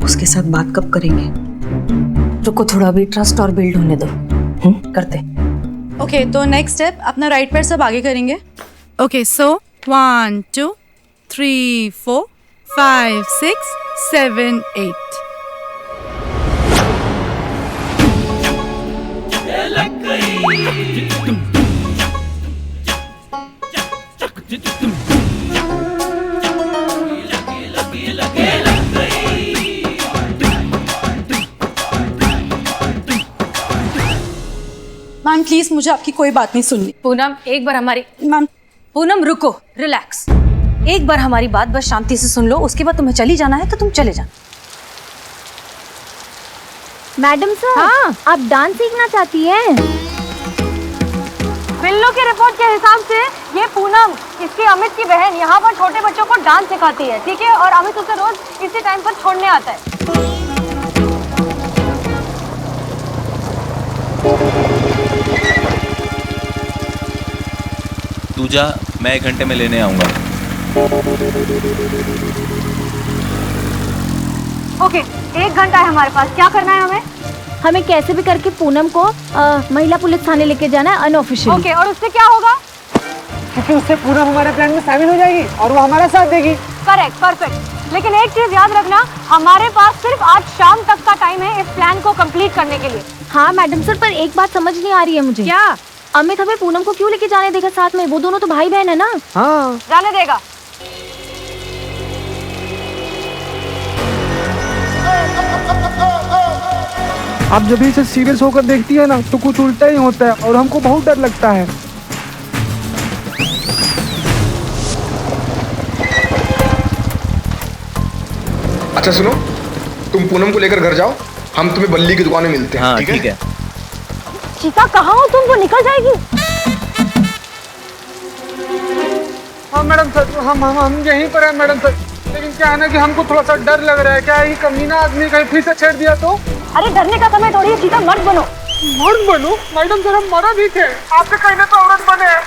उसके साथ बात कब करेंगे? रुको थोड़ा, अभी ट्रस्ट और बिल्ड होने दो। करते। ओके, तो नेक्स्ट स्टेप अपना राइट पैर सब आगे करेंगे। Okay, so 1 2 3 4 5 6 7 8। मैम प्लीज, मुझे आपकी कोई बात नहीं सुननी। पूनम एक बार हमारी मैम पूनम रुको, रिलैक्स। एक बार हमारी बात बस शांति से सुन लो, उसके बाद तुम्हें चली जाना है तो तुम चले जाना। मैडम सर, हाँ? आप डांस सीखना चाहती हैं? बिल्लो की रिपोर्ट के हिसाब से ये पूनम, इसकी अमित की बहन, यहाँ पर छोटे बच्चों को डांस सिखाती है, ठीक है? और अमित उसे रोज इसी टाइम पर छोड़ने आता है। तू जा, मैं 1 घंटे में लेने आऊंगा। ओके, 1 घंटा है हमारे पास। क्या करना है हमें? हमें कैसे भी करके पूनम को महिला पुलिस थाने लेके जाना है अनऑफिशियल। ओके, और उससे क्या होगा? क्योंकि उससे पूनम हमारे प्लान में शामिल हो जाएगी और वो हमारा साथ देगी। Correct, perfect. लेकिन एक चीज याद रखना, हमारे पास सिर्फ आज शाम तक का टाइम है इस प्लान को कंप्लीट करने के लिए। हाँ मैडम सर, पर एक बात समझ नहीं आ रही है मुझे। क्या? अमित हमें पूनम को क्यों लेके जाने देगा साथ में? वो दोनों तो भाई बहन है ना। हाँ, जाने देगा। आप जब भी इसे सीरियस होकर देखती है ना तो कुछ उल्टा ही होता है और हमको बहुत डर लगता है। अच्छा सुनो, तुम पूनम को लेकर घर जाओ, हम तुम्हें बल्ली की दुकान में मिलते हैं। हाँ ठीक है। चीता कहाँ हो तुम? वो निकल जाएगी। हाँ मैडम सर, हम यहीं पर हैं मैडम सर। लेकिन क्या है ना कि हमको थोड़ा सा डर लग रहा है, क्या ही कमीना आदमी कहीं फिर से छेड़ दिया तो? अरे डरने का समय थोड़ी है चीता, मर्द बनो। मर्द बनो? मैडम सर हम मर्द ही थे, आपके कहने तो औरत बने हैं।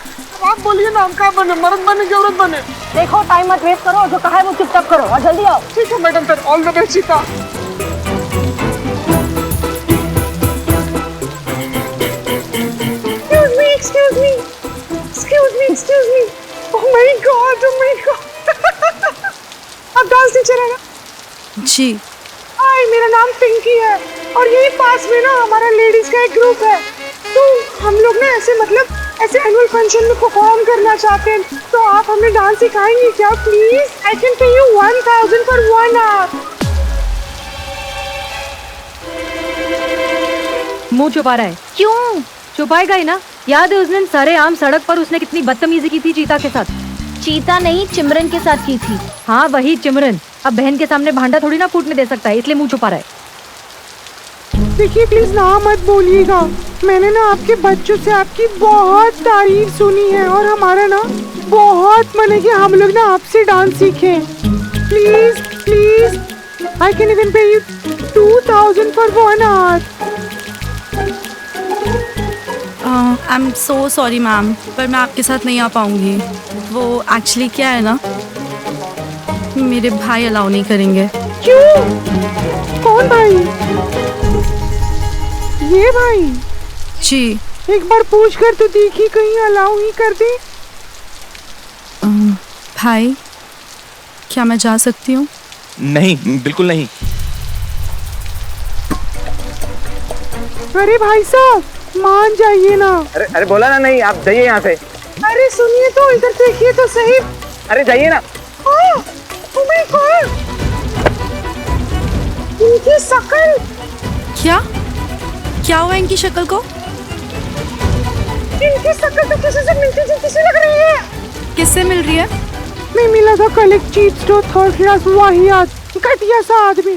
आप बोलिए ना, हम क्या बने, मर्द बने की औरत बने? देखो टाइम मत वेस्ट करो, जो कहा है वो चुपचाप करो और जल्दी आओ। ठीक है madam sir, all the best चीता। Excuse me. Oh my God. आप डांस टीचर है ना? जी। हाय, मेरा नाम पिंकी है और यही पास में ना हमारा लेडीज का एक ग्रुप है। तो हम लोग ना ऐसे एनुअल फंक्शन में परफॉर्म करना चाहते हैं, तो आप हमें डांस सिखाएंगे क्या please? I can pay you 1000 for 1 hour। मुंह छुपा रहा है? क्यों? छुपाएगा ही ना। याद है उस दिन सारे आम सड़क पर उसने कितनी बदतमीजी की थी चीता के साथ? चीता नहीं, चिमरन के साथ की थी। हाँ वही चिमरन। अब बहन के सामने भांडा थोड़ी ना फूटने दे सकता है, इसलिए मुंह छुपा रहा है। देखिए प्लीज ना मत बोलिएगा, मैंने ना आपके बच्चों से आपकी बहुत तारीफ सुनी है और हमारा ना बहुत मन है कि हम लोग ना आपसे डांस सीखें। प्लीज आई कैन इवन पे you 2000 for 1 hour। I am so sorry ma'am, पर मैं आपके साथ नहीं आ पाऊंगी। वो एक्चुअली क्या है ना, मेरे भाई अलाउ नहीं करेंगे। क्यों? कौन भाई? ये भाई? जी। एक बार पूछ कर तो देखी, कहीं अलाउ ही कर दे। भाई क्या मैं जा सकती हूँ? नहीं, बिल्कुल नहीं। अरे भाई साहब मान जाइए ना। अरे बोला ना नहीं, आप जाइए यहाँ से। अरे सुनिए तो, इधर देखिए तो सही। अरे जाइए ना। Oh my God! इनकी शक्ल। क्या हुआ इनकी शक्ल को? इनकी शक्ल तो किसी से मिलती जुलती सी लग रही है। किससे मिल रही है? मैं मिला था कल एक चीट स्टोर थर्ड क्लास वाहियात घटिया सा आदमी,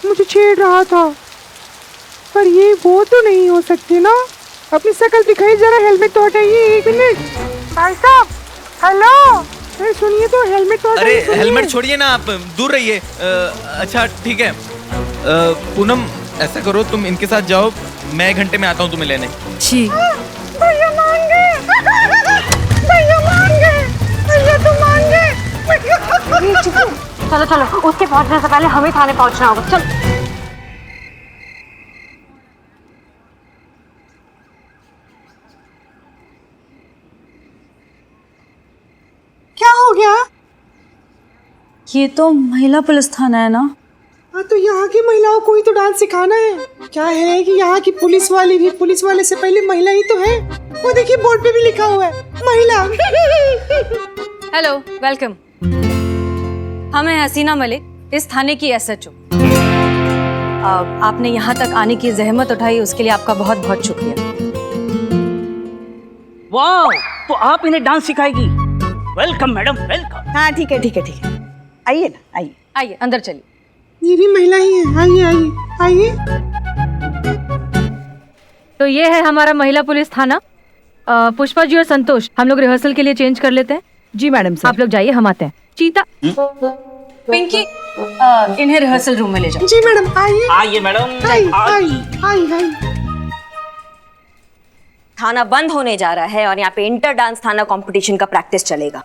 मुझे छेड़ रहा था। पर ये वो तो नहीं हो सकती ना। अपनी शक्ल दिखाई, जरा हेलमेट तो हटाइए। 1 मिनट भाई साहब। हेलो, अरे सुनिए तो, हेलमेट तो अरे हटाइए। हेलमेट छोड़िए ना, आप दूर रहिए। अच्छा ठीक है। पूनम ऐसा करो, तुम इनके साथ जाओ, मैं 1 घंटे में आता हूँ तुम्हें लेने। जी। भैया मान गए, भैया तो मान गए। चलो चलो, उसके पहुंचने से पहले हमें थाने पहुंचना होगा। चल। क्या हो गया? ये तो महिला पुलिस थाना है ना? हाँ, तो यहाँ की महिलाओं को ही तो डांस सिखाना है। क्या है कि यहाँ की पुलिस वाली भी पुलिस वाले से पहले महिला ही तो है। वो देखिए बोर्ड पे भी लिखा हुआ है महिला। Hello, welcome. हम हैं हसीना मलिक, इस थाने की SHO। आपने यहाँ तक आने की जहमत उठाई, उसके लिए आपका बहुत बहुत शुक्रिया। वाह, तो आप इन्हें डांस सिखाएगी? Welcome madam, welcome. हाँ ठीक है ठीक है ठीक है, आइए ना आइए। आइए अंदर चलिए। ये भी महिला ही है। आइए आइए आइए। तो ये है हमारा महिला पुलिस थाना। पुष्पा जी और संतोष, हम लोग रिहर्सल के लिए चेंज कर लेते हैं। जी मैडम साहब। आप लोग जाइए, हम आते हैं। चीता, पिंकी, इन्हें रिहर्सल रूम में ले जाओ। जी मैडम, आइए आइए मैडम, आइए आइए आइए। थाना बंद होने जा रहा है और यहाँ पे इंटर डांस थाना कंपटीशन का प्रैक्टिस चलेगा।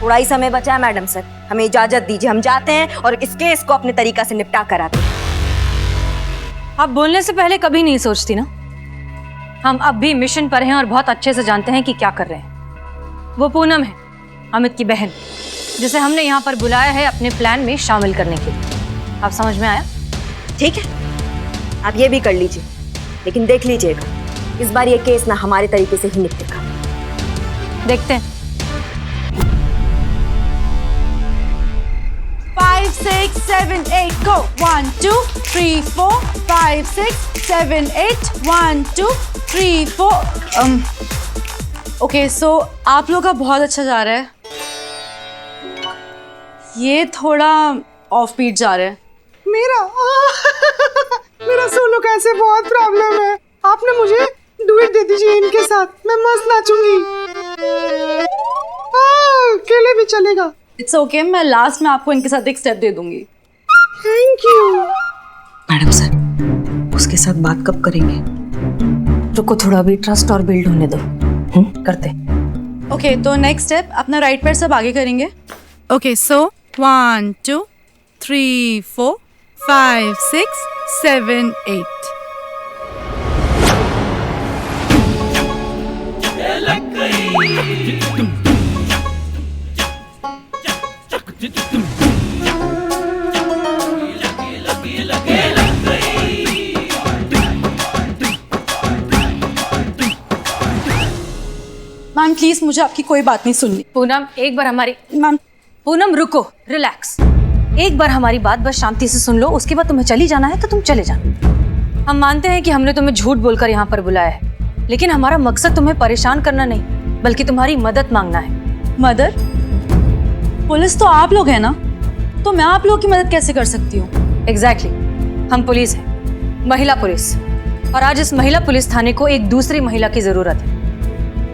थोड़ा ही समय बचा है मैडम सर, हमें इजाजत दीजिए, हम जाते हैं और इस केस को अपने तरीका से निपटा कर आते हैं। आप बोलने से पहले कभी नहीं सोचती ना? हम अब भी मिशन पर हैं और बहुत अच्छे से जानते हैं कि क्या कर रहे हैं। वो पूनम है, अमित की बहन, जिसे हमने यहाँ पर बुलाया है अपने प्लान में शामिल करने के लिए। आप समझ में आया? ठीक है, आप ये भी कर लीजिए, लेकिन देख लीजिएगा इस बार ये केस ना हमारे तरीके से ही निपटेगा। देखते हैं। 5, 6, 7, 8, go! 1, 2, 3, 4, 5, 6, 7, 8, 1, 2, 3, 4। ओके, सो आप लोग का बहुत अच्छा जा रहा है। ये थोड़ा ऑफ बीट जा रहा है। मेरा सोलो कैसे बहुत प्रॉब्लम है। आपने मुझे डुएट दे दीजिए इनके साथ, मैं मस्त नाचूंगी। अकेले भी चलेगा। इट्स ओके, मैं लास्ट में आपको इनके साथ एक स्टेप दे दूंगी। Thank you. मैडम सर, उसके साथ बात कब करेंगे? रुको, थोड़ा भी ट्रस्ट और बिल्ड होने दो। करते। ओके, तो नेक्स्ट स्टेप अपना राइट पैर सब आगे करेंगे। Okay, so 1, 2, 3, 4, 5, 6, 7, 8। मैम प्लीज, मुझे आपकी कोई बात नहीं सुननी। पूनम, एक बार हमारी मैम, पूनम रुको, रिलैक्स। एक बार हमारी बात बस शांति से सुन लो, उसके बाद तुम्हें चली जाना है तो तुम चले जाना। हम मानते हैं कि हमने तुम्हें झूठ बोलकर यहाँ पर बुलाया है, लेकिन हमारा मकसद तुम्हें परेशान करना नहीं, बल्कि तुम्हारी मदद मांगना है। मदद? पुलिस तो आप लोग हैं ना, तो मैं आप लोग की मदद कैसे कर सकती हूँ? एग्जैक्टली, हम पुलिस हैं, महिला पुलिस, और आज इस महिला पुलिस थाने को एक दूसरी महिला की जरूरत है।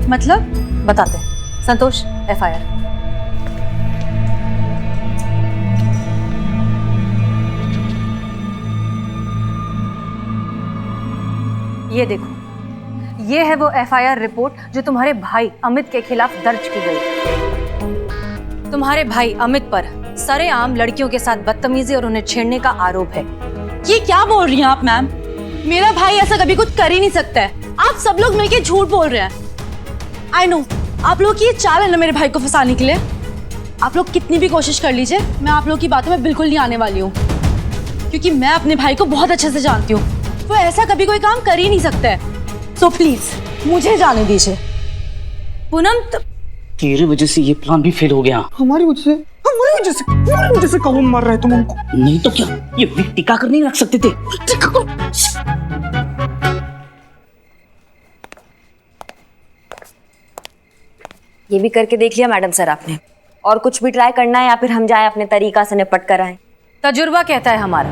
मतलब? बताते हैं। संतोष, FIR। ये देखो, ये है वो FIR रिपोर्ट जो तुम्हारे भाई अमित के खिलाफ दर्ज की गई। तुम्हारे भाई अमित पर सरेआम लड़कियों के साथ बदतमीजी और उन्हें छेड़ने का आरोप है। ये क्या बोल रही हैं आप मैम? मेरा भाई ऐसा कभी कुछ कर ही नहीं सकता है। आप सब लोग मिलके झूठ बोल रहे हैं। आई नो, आप लोग की ये चाल है ना मेरे भाई को फंसाने के लिए। आप लोग कितनी भी कोशिश कर लीजिए, मैं आप लोग की बातों में बिल्कुल नहीं आने वाली हूँ, क्योंकि मैं अपने भाई को बहुत अच्छे से जानती हूँ। वो ऐसा कभी कोई काम कर ही नहीं सकता है। सो प्लीज मुझे जाने दीजिए। पूनम, तेरी वजह से ये प्लान भी फेल हो गया। हमारी वजह से कौन मार रहा है तुम हमको? नहीं तो क्या, ये विक टिका कर नहीं रख सकते थे? ये भी करके देख लिया मैडम सर आपने? और कुछ भी ट्राई करना है या फिर हम जाए अपने तरीका से निपट कर आए? तजुर्बा कहता है हमारा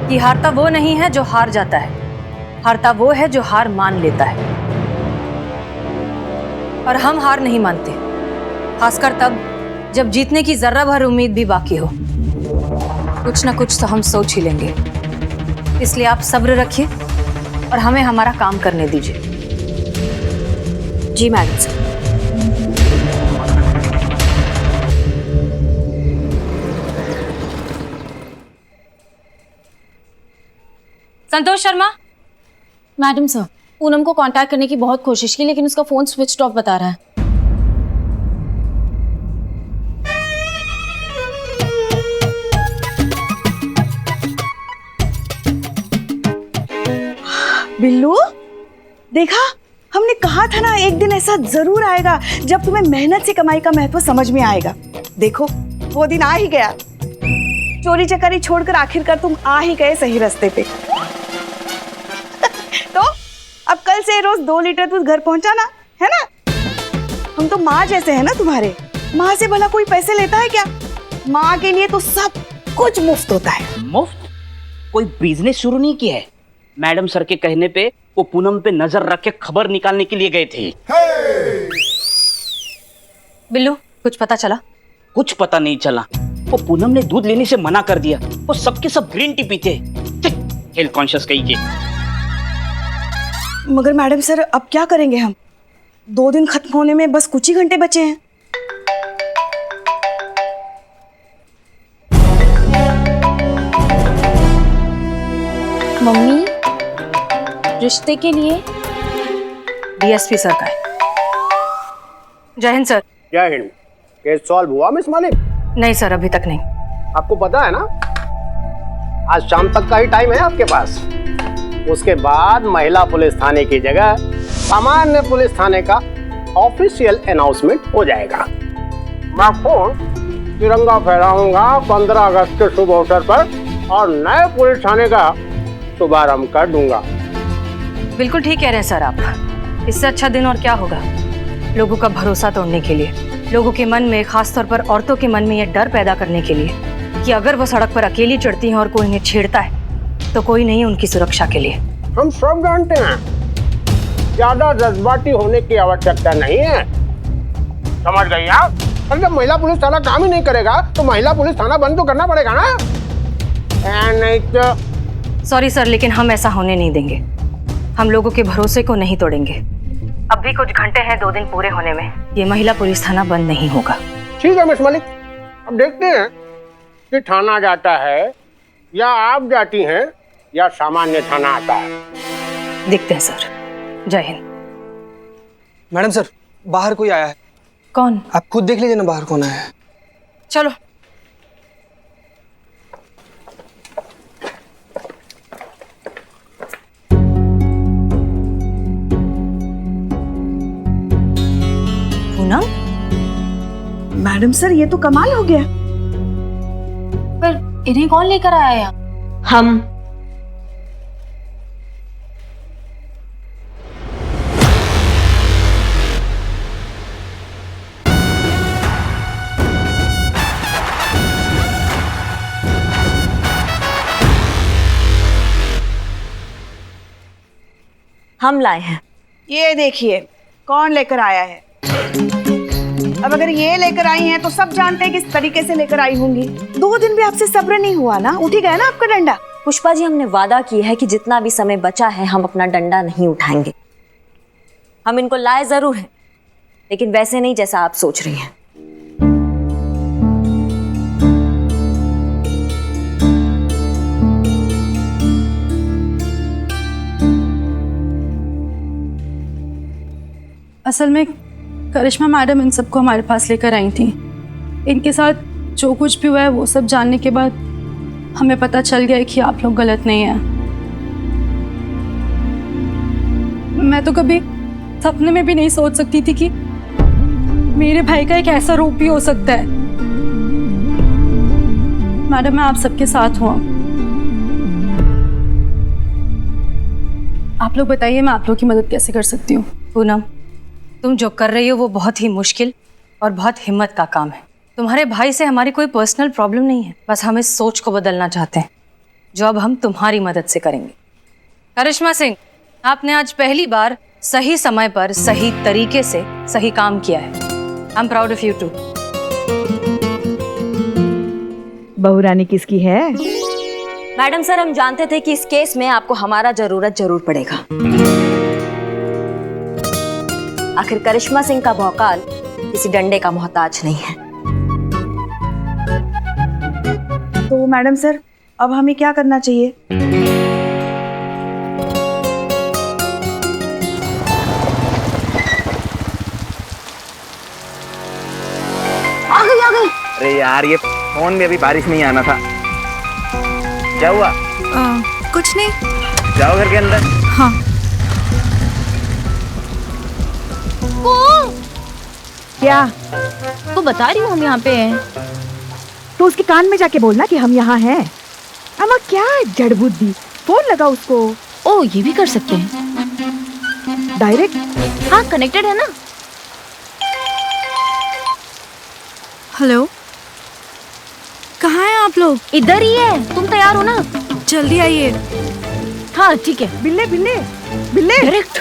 कि हारता वो नहीं है जो हार जाता है, हारता वो है जो हार मान लेता है। और हम हार नहीं मानते, खासकर तब जब जीतने की जर्रा भर उम्मीद भी बाकी हो। कुछ ना कुछ तो हम सोच ही लेंगे, इसलिए आप सब्र रखिए और हमें हमारा काम करने दीजिए। जी madam sir. Santosh Sharma. Madam sir, Poonam को कांटेक्ट करने की बहुत कोशिश की लेकिन उसका फोन स्विच ऑफ बता रहा है। बिल्लू, देखा, हमने कहा था ना एक दिन ऐसा जरूर आएगा जब तुम्हें मेहनत से कमाई का महत्व समझ में आएगा। देखो, वो दिन आ ही गया। चोरी चकारी छोड़कर आखिरकार तुम आ ही गए सही रास्ते पे। तो अब कल से रोज 2 लीटर दूध घर पहुंचाना है ना। हम तो माँ जैसे है ना तुम्हारे। माँ से भला कोई पैसे लेता है क्या? माँ के लिए तो सब कुछ मुफ्त होता है। मुफ्त? कोई बिजनेस शुरू नहीं किया है। मैडम सर के कहने पे वो पूनम पे नजर रख के खबर निकालने के लिए गए थे। बिल्लू, कुछ पता चला? कुछ पता नहीं चला। वो पूनम ने दूध लेने से मना कर दिया। वो सबके सब ग्रीन टी पीते। हेल्थ कॉन्शियस कहीं के। मगर मैडम सर, अब क्या करेंगे हम? 2 दिन खत्म होने में बस कुछ ही घंटे बचे हैं। मम्मी, रिश्ते के लिए डीएसपी सर का है। जय हिंद सर। जय हिंद। केस सॉल्व हुआ मिस मालिक? नहीं सर, अभी तक नहीं। आपको पता है ना, आज शाम तक का ही टाइम है आपके पास। उसके बाद महिला पुलिस थाने की जगह सामान्य पुलिस थाने का ऑफिशियल अनाउंसमेंट हो जाएगा। मैं खुद तिरंगा फहराऊंगा 15 अगस्त के शुभ अवसर पर और नए पुलिस थाने का शुभारंभ कर दूंगा। बिल्कुल ठीक कह रहे हैं सर आप। इससे अच्छा दिन और क्या होगा लोगों का भरोसा तोड़ने के लिए, लोगों के मन में, खासतौर पर औरतों के मन में ये डर पैदा करने के लिए कि अगर वो सड़क पर अकेली चढ़ती हैं और कोई इन्हें छेड़ता है तो कोई नहीं उनकी सुरक्षा के लिए। हम सब जानते हैं ज्यादा जज्बाती होने की आवश्यकता नहीं है, समझ गई आप? और जब महिला पुलिस थाना काम ही नहीं करेगा तो महिला पुलिस थाना बंद तो करना पड़ेगा ना। नहीं तो सॉरी सर, लेकिन हम ऐसा होने नहीं देंगे। हम लोगों के भरोसे को नहीं तोड़ेंगे। अब भी कुछ घंटे हैं 2 दिन पूरे होने में। ये महिला पुलिस थाना बंद नहीं होगा। ठीक है मिस मलिक, अब देखते हैं कि थाना जाता है या आप जाती हैं या सामान्य थाना आता है। देखते हैं सर। जय हिंद। मैडम सर, बाहर कोई आया है। कौन? आप खुद देख लीजिए ना बाहर कौन आया है। चलो। पूनम? मैडम सर, ये तो कमाल हो गया। पर इन्हें कौन लेकर आया यहाँ? हम। हम लाए हैं। ये देखिए कौन लेकर आया है। अब अगर ये लेकर आई हैं तो सब जानते हैं किस तरीके से लेकर आई होंगी। 2 दिन भी आपसे सब्र नहीं हुआ ना, उठ ही गया ना आपका डंडा। पुष्पा जी, हमने वादा किया है कि जितना भी समय बचा है हम अपना डंडा नहीं उठाएंगे। हम इनको लाए जरूर हैं, लेकिन वैसे नहीं जैसा आप सोच रही हैं। असल में करिश्मा मैडम इन सबको हमारे पास लेकर आई थी। इनके साथ जो कुछ भी हुआ है वो सब जानने के बाद हमें पता चल गया है कि आप लोग गलत नहीं हैं। मैं तो कभी सपने में भी नहीं सोच सकती थी कि मेरे भाई का एक ऐसा रूप भी हो सकता है। मैडम, मैं आप सबके साथ हूँ। आप लोग बताइए मैं आप लोग की मदद कैसे कर सकती हूँ। पूनम, तुम जो कर रही हो वो बहुत ही मुश्किल और बहुत हिम्मत का काम है। तुम्हारे भाई से हमारी कोई पर्सनल प्रॉब्लम नहीं है, बस हम इस सोच को बदलना चाहते हैं जो अब हम तुम्हारी मदद से करेंगे। करिश्मा सिंह, आपने आज पहली बार सही समय पर सही तरीके से सही काम किया है। I am proud of you too. बहुरानी किसकी है? मैडम सर, हम जानते थे कि इस केस में आपको हमारा जरूरत जरूर पड़ेगा। आखिर करिश्मा सिंह का भौकाल किसी डंडे का मोहताज नहीं है। तो मैडम सर, अब हमें क्या करना चाहिए? यार ये फोन में अभी बारिश नहीं आना था। क्या हुआ? कुछ नहीं। जाओ घर के अंदर। हाँ। क्या तो बता रही हूँ हम यहाँ पे हैं, तो उसके कान में जाके बोलना कि हम यहाँ हैं। अम्मा क्या जड़ बुद्धि, फोन लगा उसको। ओ ये भी कर सकते हैं डायरेक्ट। हाँ कनेक्टेड है ना। हेलो, कहाँ हैं आप लोग? इधर ही है, तुम तैयार हो ना? जल्दी आइए। हाँ ठीक है। बिल्ले बिल्ले बिल्ले डायरेक्ट।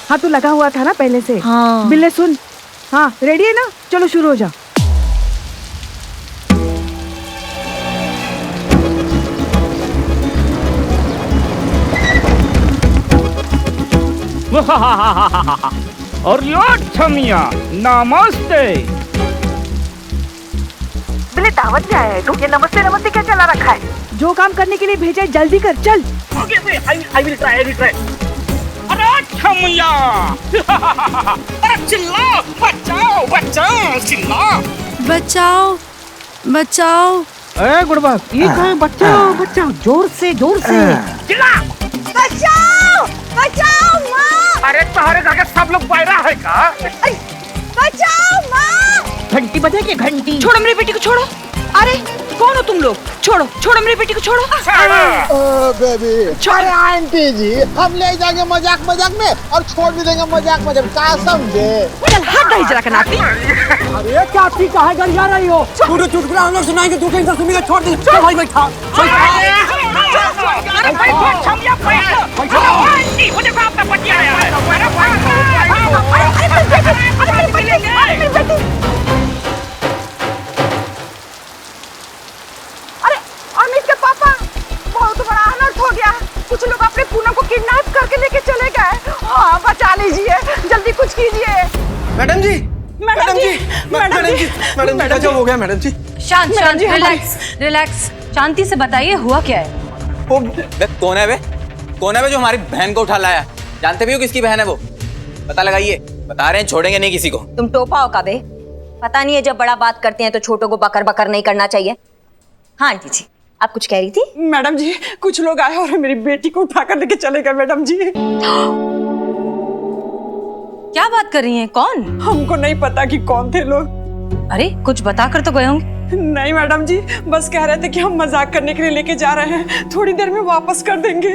हाँ तो लगा हुआ था ना पहले से। हाँ बिल्ले सुन, हाँ रेडी है ना? चलो शुरू हो जा। और यो छमिया नमस्ते। बिल्ले दावत से आया है तू? ये नमस्ते नमस्ते क्या चला रखा है? जो काम करने के लिए भेजा है जल्दी कर, चल। I will try. अरे छमिया अरे चिल्ला, बचाओ चिल्ला। बचाओ। ए गुड़बाग, ये कहाँ? बचाओ जोर से चिल्ला। बचाओ माँ! अरे तुम्हारे घर के सब लोग बाहर है का? बचाओ माँ! घंटी बजेगी घंटी। छोड़ो मेरी बेटी को, छोड़ो। अरे कौन हो तुम लोग? छोड़ो मेरी बेटी को, छोड़ो। बेबी अरे आंटी जी, हम ले जाएंगे मजाक में और छोड़ भी देंगे मजाक में, क्या समझे? चल हट रही जरा कनाती। अरे क्या ठीक कहाँ कर जा रही हो? पूरे चुटकुला हम लोग सुनाएंगे, तू टेंशन सुनेगा, छोड़ दे। चल भाई बैठा। अरे भाई छमिया बैठ। मुझे बाप का पति आया है। अमित के पापा, बहुत बड़ा अनर्थ हो गया। कुछ लोग अपने पूनम को किडनैप करके लेके चले गए। हाँ बचा लीजिए, जल्दी कुछ कीजिए। मैडम जी गजब हो गया मैडम जी। शांत, रिलैक्स। शांति से बताइए हुआ क्या है? कौन है वे जो हमारी बहन को उठा लाया? जानते भी हो किसकी बहन है वो? पता लगाइए। बता रहे हैं छोड़ेंगे नहीं किसी को। तुम टोपा हो कबे? पता नहीं है जब बड़ा बात करते हैं तो छोटों को बकर नहीं करना चाहिए। हाँ आंटी जी, आप कुछ कह रही थी? मैडम जी, कुछ लोग आए और मेरी बेटी को उठाकर लेके चले गए मैडम जी। क्या बात कर रही हैं? कौन? हमको नहीं पता कि कौन थे लोग। अरे कुछ बता कर तो गए होंगे। नहीं मैडम जी, बस कह रहे थे कि हम मजाक करने के लिए लेके जा रहे हैं, थोड़ी देर में वापस कर देंगे।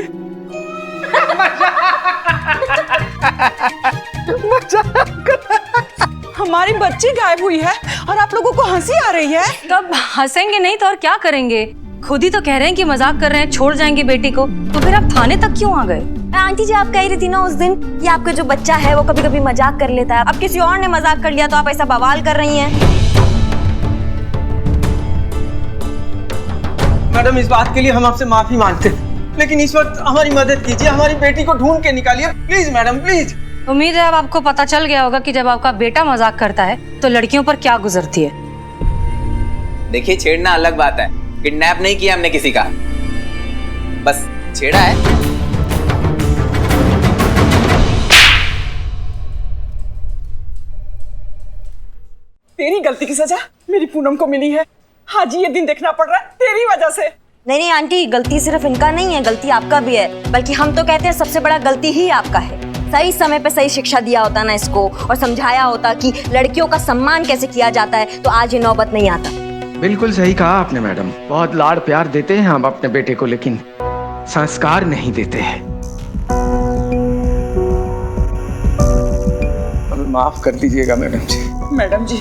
हमारी बच्ची गायब हुई है और आप लोगों को हंसी आ रही है। तब हंसेंगे नहीं तो और क्या करेंगे? खुद ही तो कह रहे हैं कि मजाक कर रहे हैं, छोड़ जाएंगे बेटी को, तो फिर आप थाने तक क्यों आ गए? आंटी जी आप कह रही थी ना उस दिन कि आपका जो बच्चा है वो कभी कभी मजाक कर लेता है। अब किसी और ने मजाक कर लिया तो आप ऐसा बवाल कर रही हैं। मैडम इस बात के लिए हम आपसे माफी मांगते हैं, लेकिन इस वक्त हमारी मदद कीजिए, हमारी बेटी को ढूंढ के निकालिए प्लीज मैडम, प्लीज। उम्मीद है अब आपको पता चल गया होगा कि जब आपका बेटा मजाक करता है तो लड़कियों पर क्या गुजरती है। देखिए छेड़ना अलग बात है, किडनैप नहीं किया हमने किसी का, बस छेड़ा है। तेरी गलती की सजा मेरी पूनम को मिली है। हाँ जी, ये दिन देखना पड़ रहा है तेरी वजह से। नहीं आंटी, गलती सिर्फ इनका नहीं है, गलती आपका भी है। बल्कि हम तो कहते हैं सबसे बड़ा गलती ही आपका है। सही समय पे सही शिक्षा दिया होता ना इसको, और समझाया होता कि लड़कियों का सम्मान कैसे किया जाता है, तो आज ये नौबत नहीं आता। बिल्कुल सही कहा आपने मैडम। बहुत लाड़ प्यार देते हैं हम अपने बेटे को, लेकिन संस्कार नहीं देते हैं। हमें माफ कर दीजिएगा मैडम जी। मैडम जी,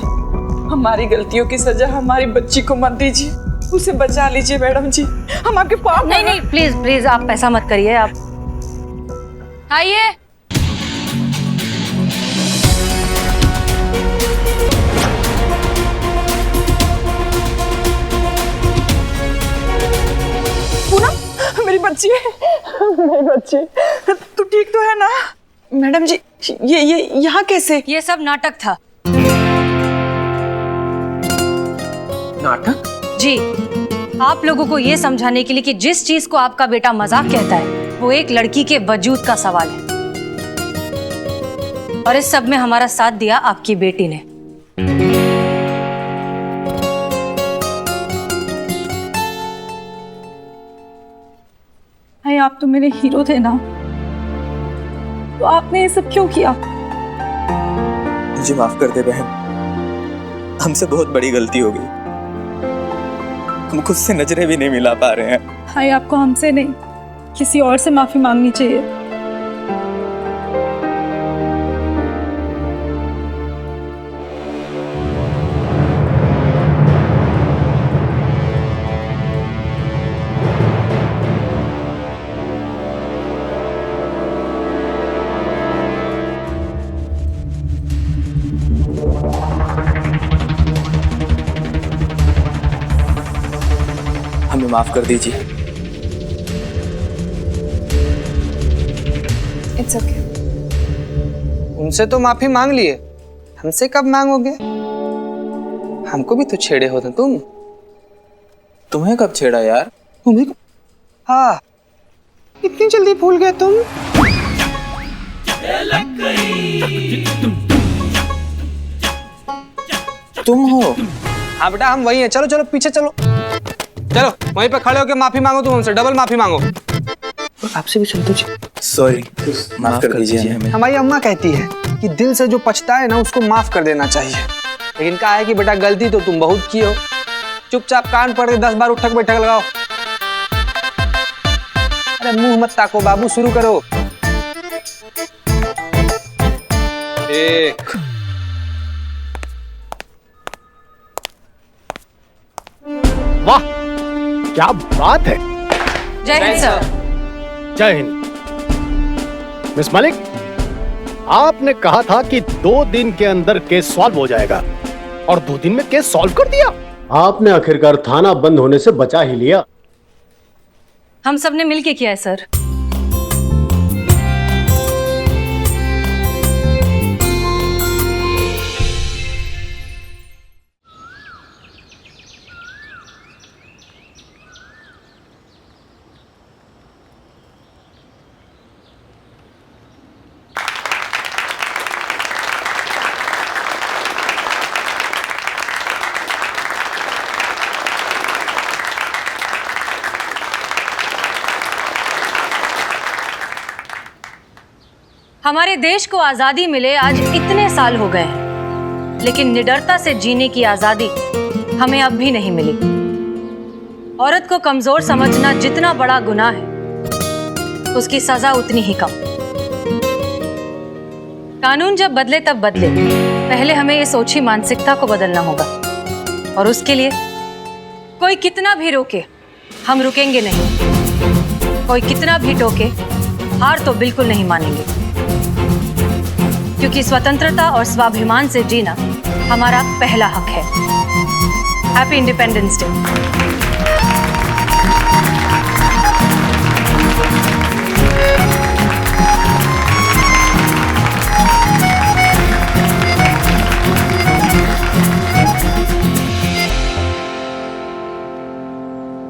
हमारी गलतियों की सजा हमारी बच्ची को मत दीजिए, उसे बचा लीजिए मैडम जी, हम आपके पास। नहीं प्लीज आप ऐसा मत करिए। आप आइए। पूनम मेरी बच्ची है, मेरी बच्ची, तू ठीक तो है ना? मैडम जी ये यहाँ कैसे? ये सब नाटक था। नाटक? जी, आप लोगों को ये समझाने के लिए कि जिस चीज को आपका बेटा मजाक कहता है वो एक लड़की के वजूद का सवाल है, और इस सब में हमारा साथ दिया आपकी बेटी ने। आप तो मेरे हीरो थे ना, तो आपने ये सब क्यों किया? मुझे माफ कर दे बहन, हमसे बहुत बड़ी गलती हो गई। हम खुद से नजरें भी नहीं मिला पा रहे हैं। भाई आपको हमसे नहीं, किसी और से माफी मांगनी चाहिए। हमें माफ कर दीजिए। It's okay. उनसे तो माफी मांग लिए, हमसे कब मांगोगे? हमको भी तो छेड़े हो तुम। तुम्हें कब छेड़ा यार? तुम्हें? हाँ, इतनी जल्दी भूल गए तुम? तुम हो? हाँ बेटा, हम वही हैं। चलो चलो पीछे चलो, चलो वहीं पे खड़े होके माफी मांगो। तुम हमसे डबल माफी मांगो। आपसे भी चलते। सॉरी, माफ कर दीजिए हमें। हमारी अम्मा कहती है कि दिल से जो पछता है ना, उसको माफ कर देना चाहिए। लेकिन कहा है कि बेटा गलती तो तुम बहुत की हो। चुपचाप कान पकड़ के 10 बार उठक बैठक लगाओ। अरे मुंह मत ताको बाबू, शुरू करो। 1 वाह, क्या बात है। जय हिंद सर। जय हिंद। मिस मलिक, आपने कहा था कि 2 दिन के अंदर केस सॉल्व हो जाएगा, और 2 दिन में केस सॉल्व कर दिया। आपने आखिरकार थाना बंद होने से बचा ही लिया। हम सबने मिलके किया है सर। हमारे देश को आजादी मिले आज इतने साल हो गए हैं, लेकिन निडरता से जीने की आजादी हमें अब भी नहीं मिली। औरत को कमजोर समझना जितना बड़ा गुनाह है, उसकी सजा उतनी ही कम। कानून जब बदले तब बदले, पहले हमें इस ओछी मानसिकता को बदलना होगा, और उसके लिए कोई कितना भी रोके हम रुकेंगे नहीं। कोई कितना भी टोके हार तो बिल्कुल नहीं मानेंगे, क्योंकि स्वतंत्रता और स्वाभिमान से जीना हमारा पहला हक है। Happy independence day.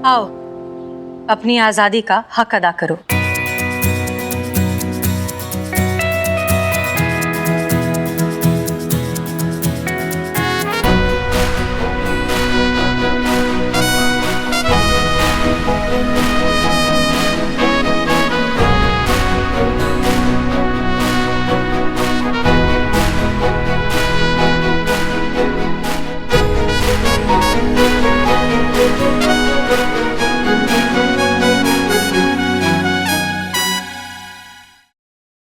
आओ, अपनी आजादी का हक अदा करो।